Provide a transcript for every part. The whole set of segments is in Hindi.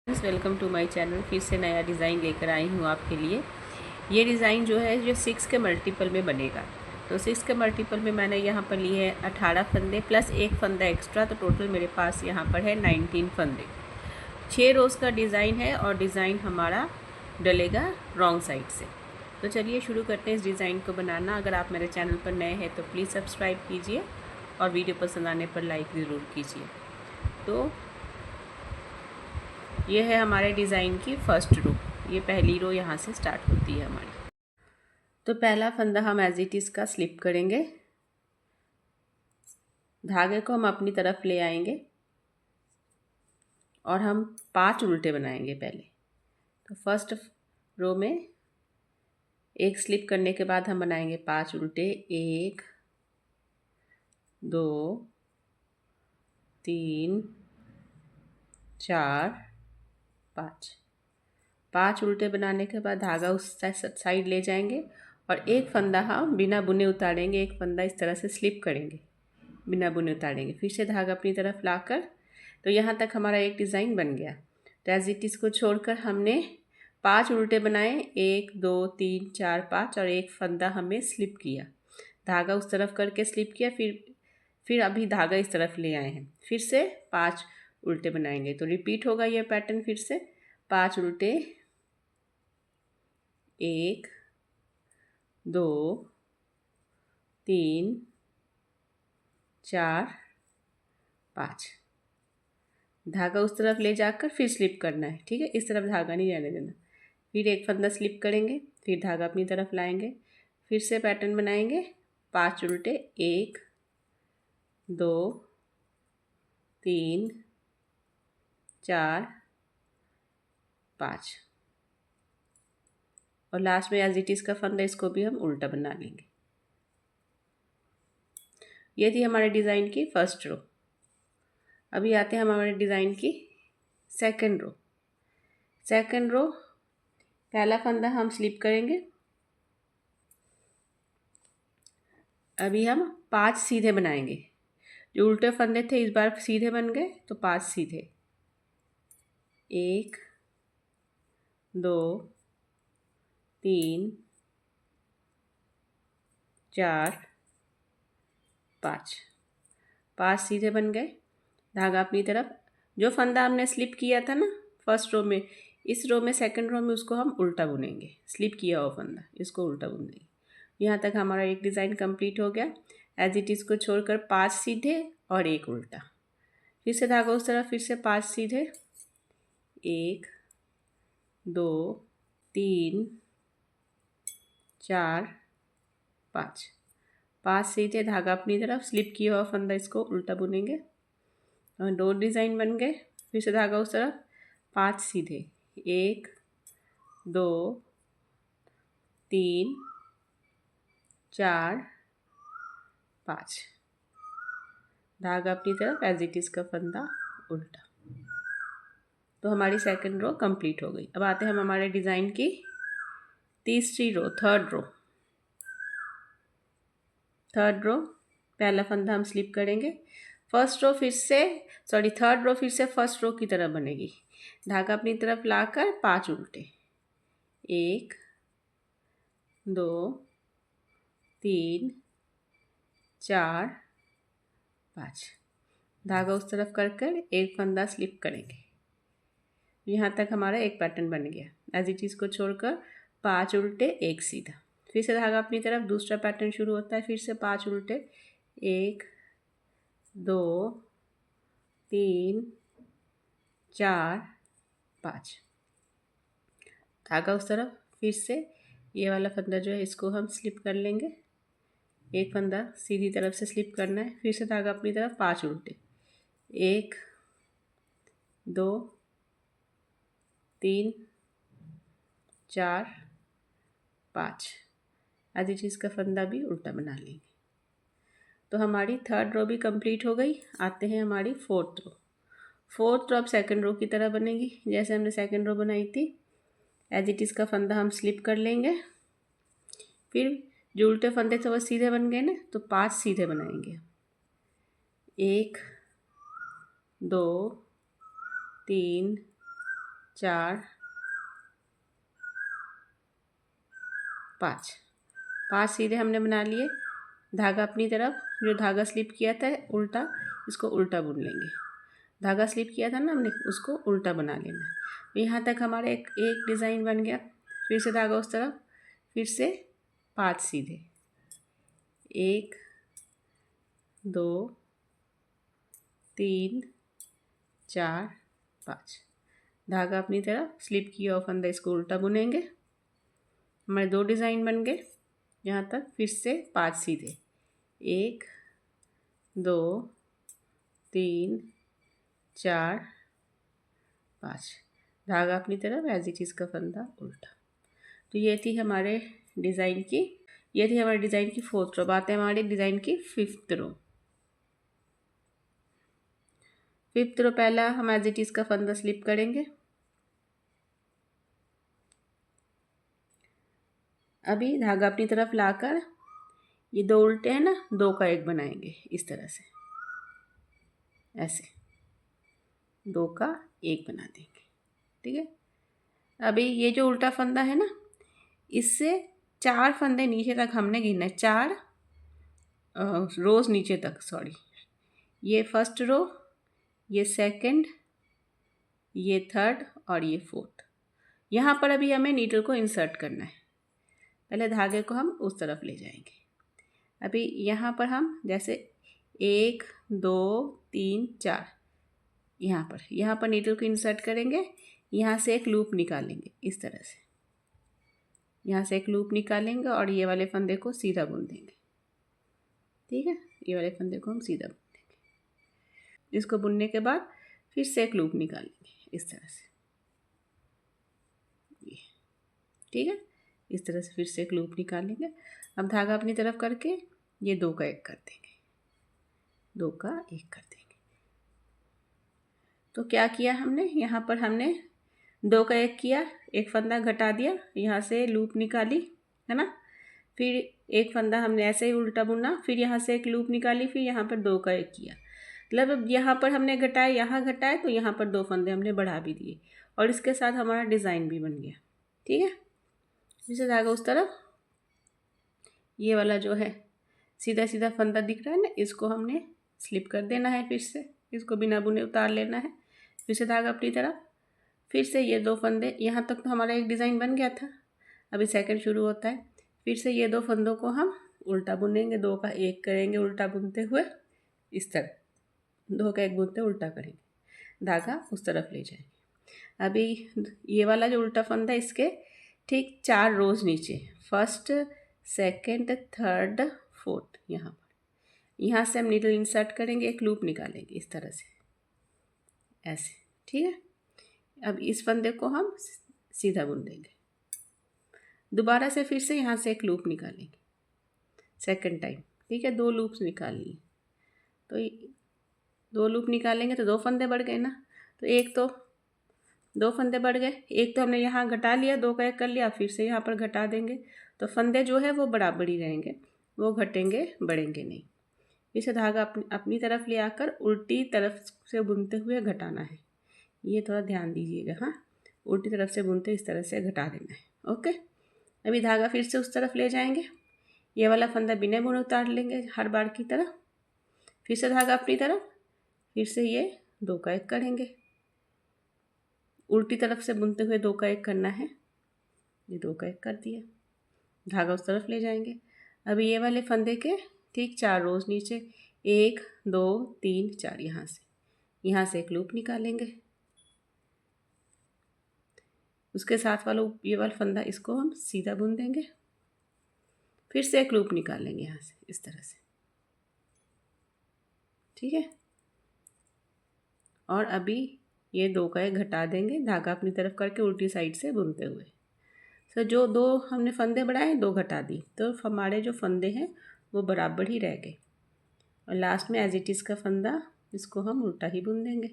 Welcome to my channel. फिर से नया डिज़ाइन लेकर आई हूँ आपके लिए। ये डिज़ाइन जो है जो 6 के मल्टीपल में बनेगा। तो 6 के मल्टीपल में मैंने यहाँ पर लिए हैं 18 फंदे प्लस एक फंदा एक्स्ट्रा, तो टोटल मेरे पास यहाँ पर है 19 फंदे। 6 रोज़ का डिज़ाइन है और डिज़ाइन हमारा डलेगा रॉन्ग साइड से। तो चलिए शुरू करते हैं इस डिज़ाइन को बनाना। अगर आप मेरे चैनल पर नए हैं तो प्लीज़ सब्सक्राइब कीजिए और वीडियो पसंद आने पर लाइक ज़रूर कीजिए। तो ये है हमारे डिज़ाइन की फर्स्ट रो। ये पहली रो यहाँ से स्टार्ट होती है हमारी। तो पहला फंदा हम एज इट इज़ का स्लिप करेंगे, धागे को हम अपनी तरफ ले आएंगे और हम 5 उल्टे बनाएंगे पहले। तो फर्स्ट रो में एक स्लिप करने के बाद हम बनाएंगे 5 उल्टे। 1 2 3 4 5 उल्टे बनाने के बाद धागा उस साइड ले जाएंगे और एक फंदा हम बिना बुने उतारेंगे, एक फंदा इस तरह से स्लिप करेंगे, बिना बुने उतारेंगे। फिर से धागा अपनी तरफ लाकर, तो यहाँ तक हमारा एक डिज़ाइन बन गया। तो एज इट इज़ को छोड़कर हमने 5 उल्टे बनाए, 1 2 3 4 5 और एक फंदा हमें स्लिप किया, धागा उस तरफ करके स्लिप किया। फिर अभी धागा इस तरफ ले आए हैं, फिर से 5 उल्टे बनाएंगे। तो रिपीट होगा ये पैटर्न फिर से। 5 उल्टे, 1 2 3 4 5, धागा उस तरफ ले जाकर फिर स्लिप करना है, ठीक है, इस तरफ धागा नहीं रहने देना। फिर एक फंदा स्लिप करेंगे, फिर धागा अपनी तरफ लाएंगे, फिर से पैटर्न बनाएंगे। 5 उल्टे, 1 2 3 4 5 और लास्ट में एज इट इज़ का फंदा, इसको भी हम उल्टा बना लेंगे। ये थी हमारे डिज़ाइन की फर्स्ट रो। अभी आते हैं हम हमारे डिज़ाइन की सेकंड रो। सेकंड रो पहला फंदा हम स्लिप करेंगे। अभी हम 5 सीधे बनाएंगे। जो उल्टे फंदे थे इस बार सीधे बन गए, तो 5 सीधे। 1 2 3 4 5, 5 सीधे बन गए, धागा अपनी तरफ। जो फंदा हमने स्लिप किया था ना फर्स्ट रो में, इस रो में सेकंड रो में उसको हम उल्टा बुनेंगे। स्लिप किया हुआ फंदा इसको उल्टा बुन देंगे। यहाँ तक हमारा एक डिज़ाइन कंप्लीट हो गया। एज इट इज़ को छोड़कर 5 सीधे और एक उल्टा, फिर से धागा उस तरफ, फिर से 5 सीधे। 1 2 3 4 5, 5 सीधे, धागा अपनी तरफ, स्लिप किया हुआ फंदा इसको उल्टा बुनेंगे और 2 डिज़ाइन बन गए। फिर से धागा उस तरफ, 5 सीधे। 1 2 3 4 5, धागा अपनी तरफ, एज इट इज़ का फंदा उल्टा। तो हमारी सेकंड रो कंप्लीट हो गई। अब आते हैं हम हमारे डिज़ाइन की तीसरी रो, थर्ड रो। थर्ड रो पहला फंदा हम स्लिप करेंगे। फर्स्ट रो फिर से, सॉरी थर्ड रो फिर से फर्स्ट रो की तरह बनेगी। धागा अपनी तरफ लाकर 5 उल्टे। 1 2 3 4 5, धागा उस तरफ कर कर एक फंदा स्लिप करेंगे। यहाँ तक हमारा एक पैटर्न बन गया। एज इट इज़ को छोड़कर 5 उल्टे, एक सीधा, फिर से धागा अपनी तरफ, दूसरा पैटर्न शुरू होता है। फिर से 5 उल्टे, 1 2 3 4 5, धागा उस तरफ, फिर से ये वाला फंदा जो है इसको हम स्लिप कर लेंगे। एक फंदा सीधी तरफ से स्लिप करना है, फिर से धागा अपनी तरफ, 5 उल्टे। 1 2 3 4 5, एज इट इज़ का फंदा भी उल्टा बना लेंगे। तो हमारी थर्ड रो भी कंप्लीट हो गई। आते हैं हमारी फोर्थ रो। फोर्थ रो अब सेकंड रो की तरह बनेगी, जैसे हमने सेकंड रो बनाई थी। एज इट इज़ का फंदा हम स्लिप कर लेंगे। फिर जो उल्टे फंदे थे वो सीधे बन गए ना, तो 5 सीधे बनाएंगे। 1 2 3 4 5 5 सीधे हमने बना लिए। धागा अपनी तरफ, जो धागा स्लिप किया था उल्टा, इसको उल्टा बुन लेंगे। धागा स्लिप किया था ना हमने, उसको उल्टा बना लेना है। यहाँ तक हमारा एक डिज़ाइन बन गया। फिर से धागा उस तरफ, फिर से 5 सीधे, 1 2 3 4 5। धागा अपनी तरफ स्लिप किया और फंदा, इसको उल्टा बुनेंगे। हमारे 2 डिज़ाइन बन गए। यहाँ तक फिर से 5 सीधे, 1 2 3 4 5। धागा अपनी तरफ, एज इट इज़ का फंदा उल्टा। तो ये थी हमारे डिज़ाइन की, ये थी हमारे डिज़ाइन की 4th रो। बात है हमारे डिज़ाइन की 5th रो। 5th रो पहला हम एज इट इज़ का फंदा स्लिप करेंगे। अभी धागा अपनी तरफ लाकर ये 2 उल्टे हैं ना, 2 का 1 बनाएंगे इस तरह से, ऐसे 2 का 1 बना देंगे। ठीक है। अभी ये जो उल्टा फंदा है ना, इससे 4 फंदे नीचे तक हमने गिनना है, 4 रोज नीचे तक, सॉरी। ये फर्स्ट रो, ये सेकंड, ये थर्ड और ये फोर्थ। यहाँ पर अभी हमें नीडल को इंसर्ट करना है। पहले धागे को हम उस तरफ ले जाएंगे। अभी यहाँ पर हम जैसे 1 2 3 4, यहाँ पर नीडल को इंसर्ट करेंगे। यहाँ से एक लूप निकालेंगे इस तरह से, यहाँ से एक लूप निकालेंगे और ये वाले फंदे को सीधा बुन देंगे। ठीक है, ये वाले फंदे को हम सीधा बुन देंगे। इसको बुनने के बाद फिर से एक लूप निकालेंगे इस तरह से, ये ठीक है। इस तरह से फिर से एक लूप निकालेंगे। अब धागा अपनी तरफ करके ये 2 का 1 कर देंगे, 2 का 1 कर देंगे। तो क्या किया हमने, यहाँ पर हमने 2 का 1 किया, एक फंदा घटा दिया, यहाँ से लूप निकाली, है ना। फिर एक फंदा हमने ऐसे ही उल्टा बुना, फिर यहाँ से एक लूप निकाली, फिर यहाँ पर 2 का 1 किया। मतलब यहाँ पर हमने घटाए, यहाँ घटाए, तो यहाँ पर 2 फंदे हमने बढ़ा भी दिए और इसके साथ हमारा डिज़ाइन भी बन गया। ठीक है। जैसे धागा उस तरफ, ये वाला जो है सीधा सीधा फंदा दिख रहा है ना, इसको हमने स्लिप कर देना है। फिर से इसको बिना बुने उतार लेना है। फिर से धागा अपनी तरफ, फिर से ये 2 फंदे, यहाँ तक तो हमारा एक डिज़ाइन बन गया था। अभी सेकंड शुरू होता है। फिर से ये 2 फंदों को हम उल्टा बुनेंगे, 2 का 1 करेंगे उल्टा बुनते हुए, इस तरह 2 का 1 बुनते उल्टा करेंगे, धागा उस तरफ ले जाएंगे। अभी ये वाला जो उल्टा फंदा, इसके ठीक 4 रोज नीचे, फर्स्ट सेकंड थर्ड फोर्थ, यहाँ से हम नीडल इंसर्ट करेंगे, एक लूप निकालेंगे इस तरह से, ऐसे। ठीक है। अब इस फंदे को हम सीधा बुन देंगे। दोबारा से फिर से यहाँ से एक लूप निकालेंगे सेकंड टाइम। ठीक है, 2 लूप्स निकाल लिए, तो 2 लूप निकालेंगे तो 2 फंदे बढ़ गए ना। तो एक तो 2 फंदे बढ़ गए, एक तो हमने यहाँ घटा लिया, 2 का 1 कर लिया, फिर से यहाँ पर घटा देंगे, तो फंदे जो है वो बराबर ही रहेंगे, वो घटेंगे बढ़ेंगे नहीं। इसे धागा अपनी तरफ ले आकर उल्टी तरफ से बुनते हुए घटाना है। ये थोड़ा ध्यान दीजिएगा। हाँ, उल्टी तरफ से बुनते इस तरह से घटा देना है। ओके। अभी धागा फिर से उस तरफ ले जाएंगे, ये वाला फंदा बिना बुने उतार लेंगे हर बार की तरह। फिर से धागा अपनी तरफ, फिर से ये 2 का 1 करेंगे, उल्टी तरफ से बुनते हुए 2 का 1 करना है। ये 2 का 1 कर दिया, धागा उस तरफ ले जाएंगे। अभी ये वाले फंदे के ठीक 4 रोज नीचे, 1 2 3 4, यहाँ से एक लूप निकालेंगे, उसके साथ वाला ये वाला फंदा, इसको हम सीधा बुन देंगे। फिर से एक लूप निकालेंगे यहाँ से इस तरह से। ठीक है। और अभी ये 2 का 1 घटा देंगे, धागा अपनी तरफ करके उल्टी साइड से बुनते हुए। तो जो 2 हमने फंदे बढ़ाए, 2 घटा दी, तो हमारे जो फंदे हैं वो बराबर ही रह गए। और लास्ट में एज इट इज़ का फंदा, इसको हम उल्टा ही बुन देंगे।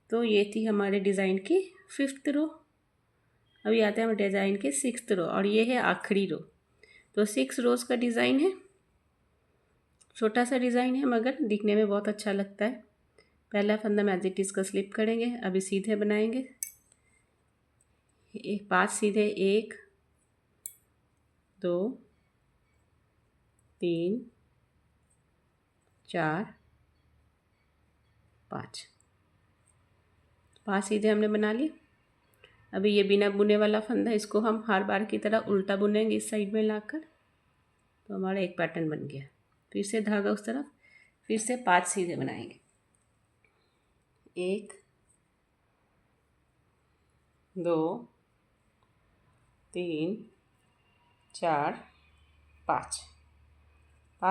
तो ये थी हमारे डिज़ाइन की 5th रो। अभी आते हैं हम डिज़ाइन के 6th रो, और ये है आखिरी रो। तो 6 रोज का डिज़ाइन है, छोटा सा डिज़ाइन है मगर दिखने में बहुत अच्छा लगता है। पहला फंदा में एज इट इज़ का स्लिप करेंगे। अभी सीधे बनाएंगे, 5 सीधे, 1 2 3 4 5 सीधे हमने बना लिए। अभी ये बिना बुने वाला फंदा, इसको हम हर बार की तरह उल्टा बुनेंगे इस साइड में लाकर, तो हमारा एक पैटर्न बन गया। फिर से धागा उस तरफ, फिर से 5 सीधे बनाएंगे, 1 2 3 4 5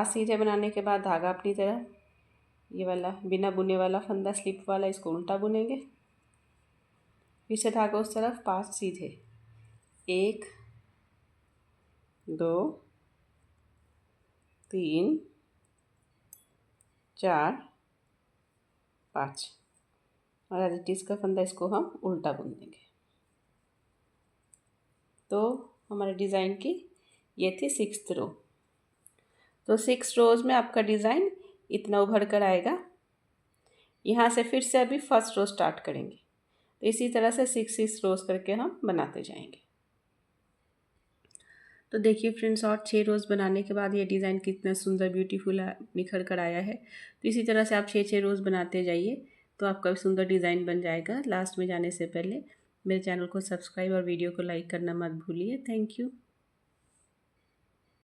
सीधे बनाने के बाद धागा अपनी तरफ, ये वाला बिना बुने वाला फंदा स्लिप वाला, इसको उल्टा बुनेंगे। फिर से धागा उस तरफ, 5 सीधे, 1 2 3 4 5 और एज इट इज़ का फंदा, इसको हम उल्टा बुन देंगे। तो हमारे डिज़ाइन की ये थी 6th रो। तो 6 रोज़ में आपका डिज़ाइन इतना उभर कर आएगा। यहाँ से फिर से अभी फर्स्ट रो स्टार्ट करेंगे, तो इसी तरह से 6 रोज़ करके हम बनाते जाएंगे। तो देखिए फ्रेंड्स, और 6 रोज़ बनाने के बाद ये डिज़ाइन कितना सुंदर ब्यूटीफुल निखर कर आया है। तो इसी तरह से आप 6 रोज़ बनाते जाइए, तो आपका सुंदर डिज़ाइन बन जाएगा। लास्ट में जाने से पहले मेरे चैनल को सब्सक्राइब और वीडियो को लाइक करना मत भूलिए। Thank you.